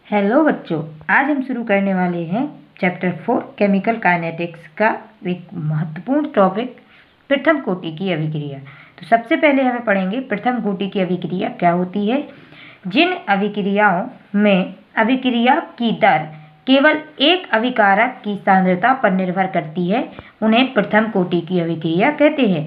Hello बच्चों, आज हम शुरू करने वाले हैं चैप्टर 4 केमिकल काइनेटिक्स का एक महत्वपूर्ण टॉपिक प्रथम कोटि की अभिक्रिया। तो सबसे पहले हमें पढ़ेंगे प्रथम कोटि की अभिक्रिया क्या होती है। जिन अभिक्रियाओं में अभिक्रिया की दर केवल एक अभिकारक की सांद्रता पर निर्भर करती है उन्हें प्रथम कोटि की अभिक्रिया कहते हैं।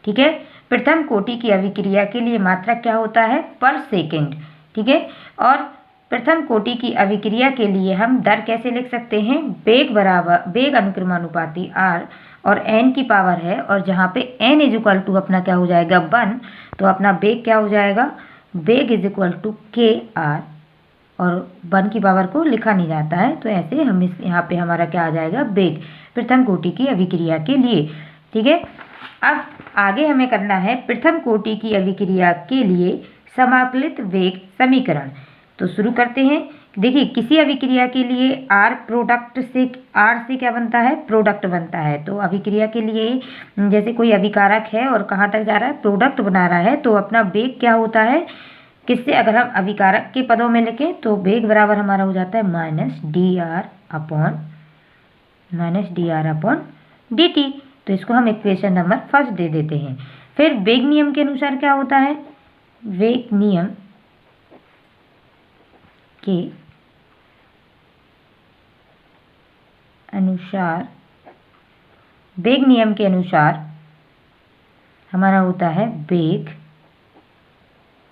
ठीक है, प्रथम कोटि की अभिक्रिया के लिए मात्रक क्या होता है? पर सेकेंड। ठीक है, और प्रथम कोटि की अभिक्रिया के लिए हम दर कैसे लिख सकते हैं? वेग अनुक्रमानुपाती r और n की पावर है, और जहाँ पे n इज इक्वल टू अपना क्या हो जाएगा? 1, तो अपना वेग क्या हो जाएगा? वेग is equal to k r, और 1 की पावर को लिखा नहीं जाता है, तो ऐसे हम इस यहाँ पे हमारा क्या आ जाएगा? वेग प्रथम कोटि की अभिक्रिया के लिए। ठीक है, अब आगे हमें करना है प्रथम कोटि की अभिक्रिया के लिए समाकलित वेग समीकरण। तो शुरू करते हैं। देखिए, किसी अभिक्रिया के लिए R से क्या बनता है? प्रोडक्ट बनता है। तो अभिक्रिया के लिए जैसे कोई अभिकारक है और कहाँ तक जा रहा है? प्रोडक्ट बना रहा है, तो अपना वेग क्या होता है? किससे अगर हम अभिकारक के पदों में लिखें तो वेग बराबर हमारा हो जाता है minus D r upon d T. तो इसको हम इक्वेशन नंबर फर्स्ट दे देते हैं। फिर वेग नियम के अनुसार क्या होता है? वेग नियम के अनुसार हमारा होता है वेग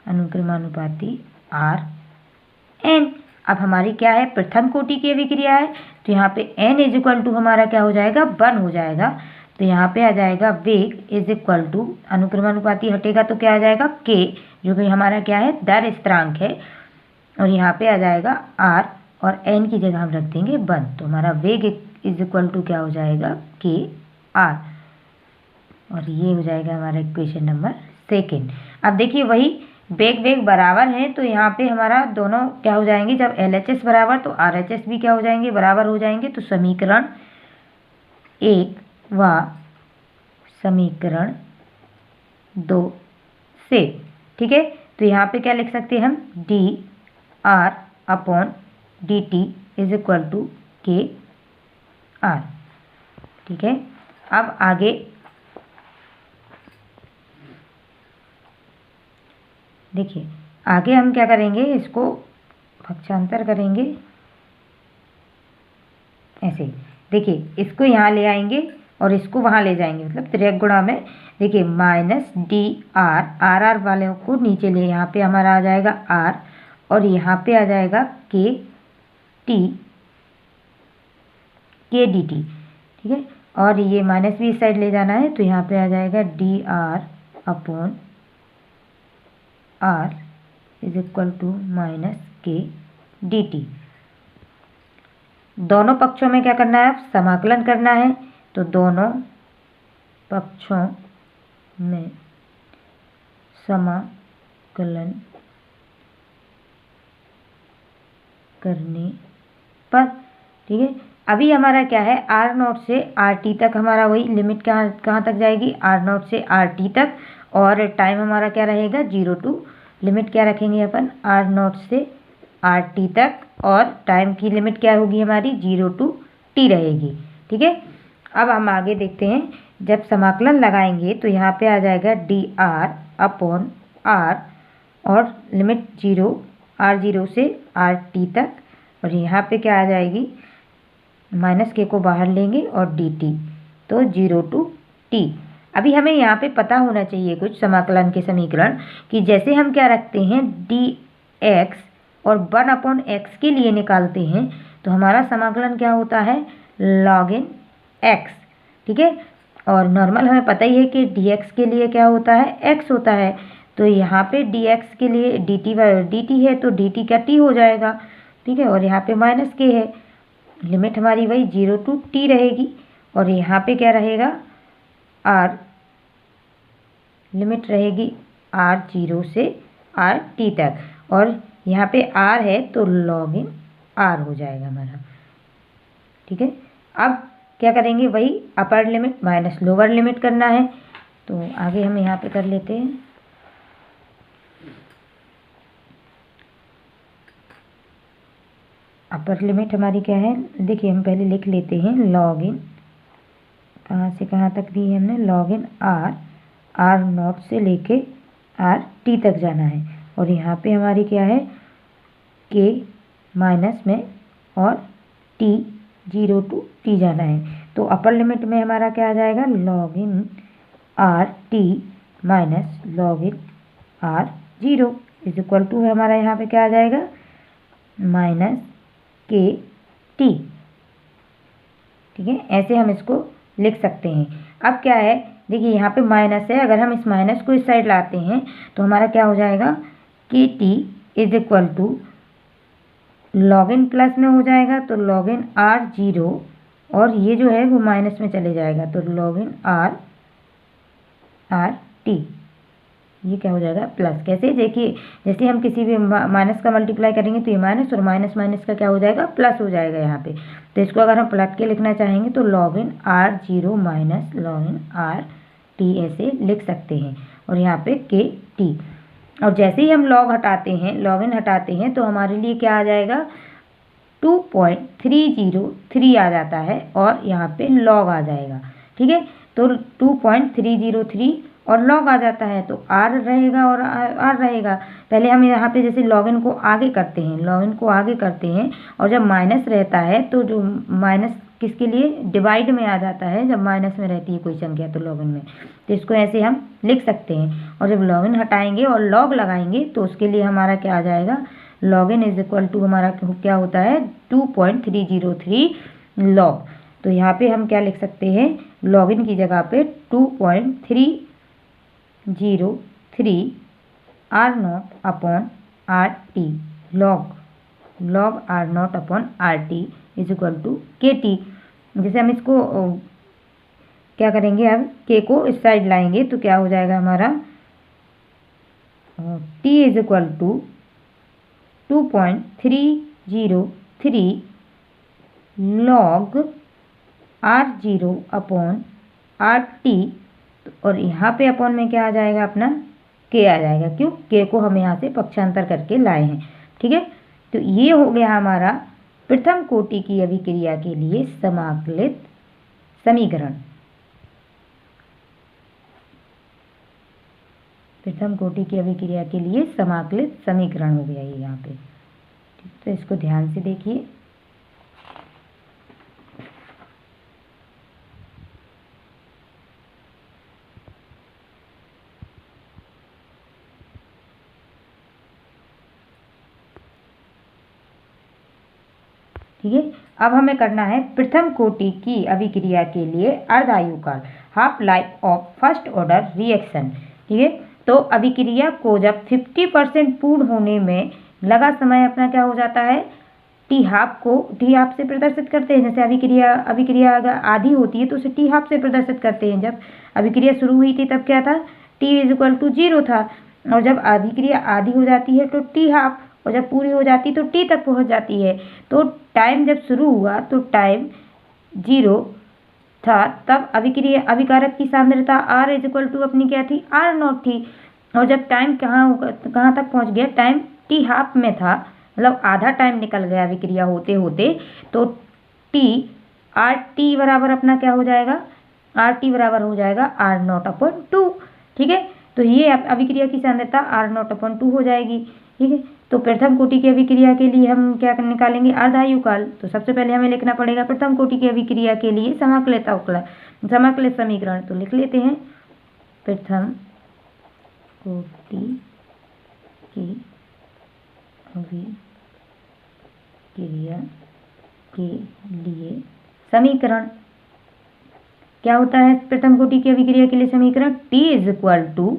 अनुक्रमानुपाती r n। अब हमारी क्या है? प्रथम कोटि की अभिक्रिया है, तो यहाँ पे n इज इक्वल टू हमारा क्या हो जाएगा? 1 हो जाएगा। तो यहाँ पे आ जाएगा वेग इज इक्वल टू अनुक्रमानुपाती हटेगा तो क्या आ जाएगा? k, जो कि हमारा क्या है? दर स्थिरांक है, और यहाँ पे आ जाएगा r, और n की जगह हम रख देंगे 1। तो हमारा वेग इज इक्वल टू क्या हो जाएगा? k r, और ये हो जाएगा हमारा इक्वेशन नंबर सेकेंड। अब देखिए, वही वेग बराबर हैं, तो यहाँ पे हमारा दोनों क्या हो जाएंगे? जब LHS बराबर तो RHS भी क्या हो जाएंगे? बराबर हो जाएंगे। तो समीकरण 1 व समीकरण 2 से, ठीक है, तो यहाँ पे क्या लिख सकते हैं हम? D r upon d t is equal to k r. ठीक है, अब आगे देखिए, आगे हम क्या करेंगे? इसको पक्षांतर करेंगे ऐसे। देखिए, इसको यहाँ ले आएंगे और इसको वहाँ ले जाएंगे, मतलब त्रिक गुणा में। देखिए, माइनस डी आर वाले को नीचे ले, यहाँ पे हमारा आ जाएगा r, और यहाँ पे आ जाएगा के डी टी। ठीक है, और ये माइनस भी इस साइड ले जाना है, तो यहाँ पे आ जाएगा d r upon r is equal to minus k d t. दोनों पक्षों में क्या करना है? समाकलन करना है। तो दोनों पक्षों में समाकलन करने पर, ठीक है, अभी हमारा क्या है? R0 से RT तक हमारा वही लिमिट कहाँ तक जाएगी? R0 से RT तक, और टाइम हमारा क्या रहेगा? 0 टू, लिमिट क्या रखेंगे अपन? R0 से RT तक, और टाइम की लिमिट क्या होगी हमारी? 0 टू t रहेगी। ठीक है, अब हम आगे देखते हैं। जब समाकलन लगाएंगे तो यहाँ पे आ जाएगा डी आर अपॉन r, और लिमिट R0 से RT तक, और यहाँ पे क्या आ जाएगी? माइनस के को बाहर लेंगे और dt, तो 0 टू t। अभी हमें यहाँ पे पता होना चाहिए कुछ समाकलन के समीकरण, कि जैसे हम क्या रखते हैं? dx और 1 अपॉन x के लिए निकालते हैं, तो हमारा समाकलन क्या होता है? log n x। ठीक है, और नॉर्मल हमें पता ही है कि dx के लिए क्या होता है? x होता है। तो यहाँ पे dx के लिए dt है, तो dt का t हो जाएगा। ठीक है, और यहाँ पे माइनस के है, लिमिट हमारी वही 0 टू t रहेगी, और यहाँ पे क्या रहेगा? r, लिमिट रहेगी R0 से RT तक, और यहाँ पे r है तो log n r हो जाएगा हमारा। ठीक है, अब क्या करेंगे? वही upper limit minus lower limit करना है, तो आगे हम यहाँ पे कर लेते हैं। अपर लिमिट हमारी क्या है, देखिए हम पहले लिख लेते हैं लॉग इन, कहाँ से कहाँ तक दी है हमने, लॉग इन आर नॉट से लेके आर टी तक जाना है। और यहाँ पे हमारी क्या है, के माइनस में और टी 0 to टी जाना है। तो अपर लिमिट में हमारा क्या आ जाएगा, log in r t minus log in r 0 is equal to हमारा यहाँ पे क्या आ जाएगा, माइनस के टी। ठीक है, ऐसे हम इसको लिख सकते हैं। अब क्या है, देखिए यहाँ पे माइनस है, अगर हम इस माइनस को इस साइड लाते हैं तो हमारा क्या हो जाएगा, k t is equal to log in plus में हो जाएगा तो लॉग इन आर 0 और ये जो है वो माइनस में चले जाएगा तो लॉग इन आर टी, ये क्या हो जाएगा प्लस। कैसे, देखिए जैसे हम किसी भी माइनस का मल्टीप्लाई करेंगे तो ये माइनस और माइनस माइनस का क्या हो जाएगा, प्लस हो जाएगा यहाँ पे। तो इसको अगर हम पलट के लिखना चाहेंगे तो log in r 0 minus log in r T ऐसे लिख सकते हैं। और यहाँ पे के टी, और जैसे ही हम लॉग हटाते हैं, लॉग इन हटाते हैं तो हमारे लिए क्या आ जाएगा, 2.303 आ जाता है और यहाँ पे लॉग आ जाएगा। ठीक है, तो 2.303 और लॉग आ जाता है तो आर रहेगा और आर रहेगा। पहले हम यहाँ पे जैसे लॉगिन को आगे करते हैं, लॉगिन को आगे करते हैं और जब माइनस रहता है तो जो माइनस किसके लिए डिवाइड में आ जाता है, जब माइनस में रहती है कोई संख्या तो लॉगिन में, तो इसको ऐसे हम लिख सकते हैं। और जब लॉगिन हटाएंगे और लॉग लगाएंगे तो उसके लिए हमारा क्या आ जाएगा, लॉगिन इज इक्वल टू हमारा क्या होता है 2.303 लॉग। तो यहाँ पे हम क्या लिख सकते हैं, लॉगिन की जगह पे 2.303 r naught upon r t, log r naught upon r t is equal to k t. जैसे हम इसको क्या करेंगे, अब के को इस साइड लाएंगे तो क्या हो जाएगा हमारा, t is equal to 2.303 log r 0 upon r t, और यहाँ पे अपॉन में क्या आ जाएगा अपना, के आ जाएगा, क्यों, के को हम यहाँ से पक्षांतर करके लाए हैं। ठीक है, तो ये हो गया हमारा प्रथम कोटि की अभिक्रिया के लिए समाकलित समीकरण। प्रथम कोटि की अभिक्रिया के लिए समाकलित समीकरण हो गया ये यहाँ पे। तो इसको ध्यान से देखिए। ठीक है, अब हमें करना है प्रथम कोटि की अभिक्रिया के लिए अर्धायुकाल, half life of first order reaction. ठीक है, तो अभिक्रिया को जब 50% पूर्ण होने में लगा समय अपना क्या हो जाता है, टी हाफ से प्रदर्शित करते हैं। जैसे अभिक्रिया अगर आधी होती है तो उसे टी हाफ से प्रदर्शित करते हैं। जब अभिक्रिया शुरू हुई थी तब क्या था, टी इज इक्वल टू 0 था, और जब अभिक्रिया आधी हो जाती है तो टी हाफ, और जब पूरी हो जाती तो टी तक पहुंच जाती है। तो टाइम जब शुरू हुआ तो टाइम 0 था, तब अभिकारक की सांद्रता R इज इक्वल टू अपनी क्या थी, R नॉट थी। और जब टाइम कहाँ तक पहुंच गया, टाइम टी हाफ में था, मतलब आधा टाइम निकल गया अभिक्रिया होते होते, तो आर टी बराबर अपना क्या हो जाएगा, आर टी बराबर हो जाएगा R नॉट अपॉन 2। ठीक है, तो ये अभिक्रिया की सांद्रता R नॉट अपॉन 2 हो जाएगी। ठीक है, तो प्रथम कोटि की अभिक्रिया के लिए हम क्या निकालेंगे, अर्धायुकाल। तो सबसे पहले हमें लिखना पड़ेगा प्रथम कोटि की अभिक्रिया के लिए समाकलित समीकरण। तो लिख लेते हैं, प्रथम कोटि की अभिक्रिया के लिए समीकरण क्या होता है, प्रथम कोटि की अभिक्रिया के लिए समीकरण, T is equal to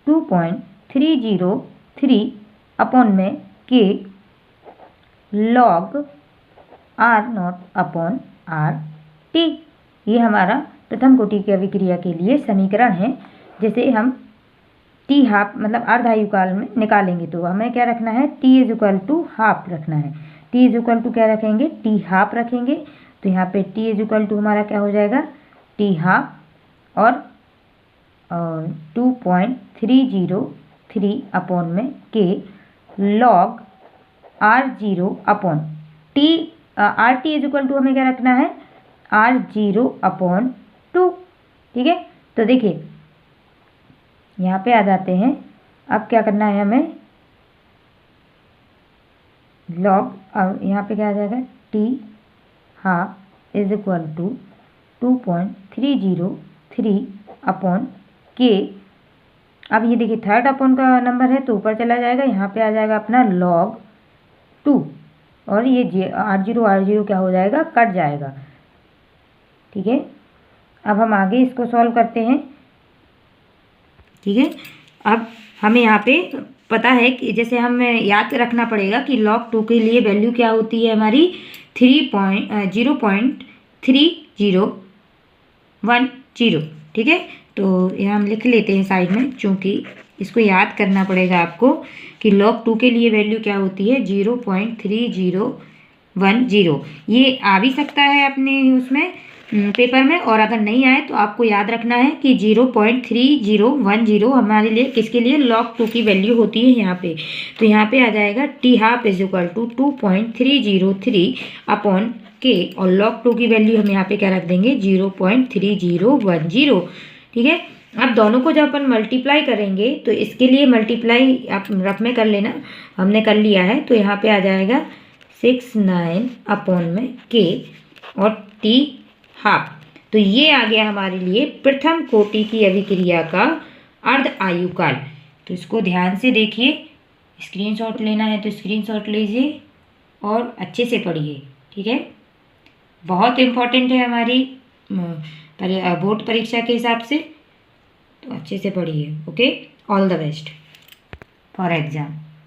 2.303 upon में k log r naught upon r t. ये हमारा प्रथम कोटि की अभिक्रिया के लिए समीकरण है। जैसे हम टी हाफ मतलब अर्धायुकाल में निकालेंगे तो हमें क्या रखना है, t is equal to half रखना है। टी इज इक्वल टू क्या रखेंगे, टी हाफ रखेंगे। तो यहाँ पे टी इज इक्वल टू हमारा क्या हो जाएगा, टी हाफ और 2.303 अपॉन में k log R0 upon t, r t is equal to हमें क्या रखना है, R0 अपॉन 2। ठीक है, तो देखिए यहाँ पे आ जाते हैं। अब क्या करना है हमें, लॉग, अब यहाँ पे क्या आ जाएगा, t half is equal to 2.303 upon k. अब ये देखिए थर्ड अपॉन का नंबर है तो ऊपर चला जाएगा, यहाँ पे आ जाएगा अपना log 2 और ये R0 क्या हो जाएगा, कट जाएगा। ठीक है, अब हम आगे इसको सॉल्व करते हैं। ठीक है, अब हमें यहाँ पे पता है कि जैसे हमें याद रखना पड़ेगा कि log 2 के लिए वैल्यू क्या होती है हमारी, 0.3010। ठीक है, तो ये हम लिख लेते हैं साइड में, चूँकि इसको याद करना पड़ेगा आपको कि log 2 के लिए वैल्यू क्या होती है, 0.3010। ये आ भी सकता है अपने उसमें पेपर में, और अगर नहीं आए तो आपको याद रखना है कि 0.3010 हमारे लिए किसके लिए, log 2 की वैल्यू होती है यहाँ पे। तो यहाँ पे आ जाएगा t half is equal to 2.303 upon k, और log 2 की वैल्यू हम यहाँ पे क्या रख देंगे, 0.3010। ठीक है, अब दोनों को जब अपन मल्टीप्लाई करेंगे तो इसके लिए मल्टीप्लाई आप रफ में कर लेना, हमने कर लिया है। तो यहाँ पे आ जाएगा 69 अपॉन में के और टी हाफ। तो ये आ गया हमारे लिए प्रथम कोटि की अभिक्रिया का अर्ध आयुकाल। तो इसको ध्यान से देखिए, स्क्रीनशॉट लेना है तो स्क्रीनशॉट लीजिए और अच्छे से पढ़िए। ठीक है, बहुत इम्पोर्टेंट है हमारी बोर्ड परीक्षा के हिसाब से, तो अच्छे से पढ़िए। Okay, all the best for exam.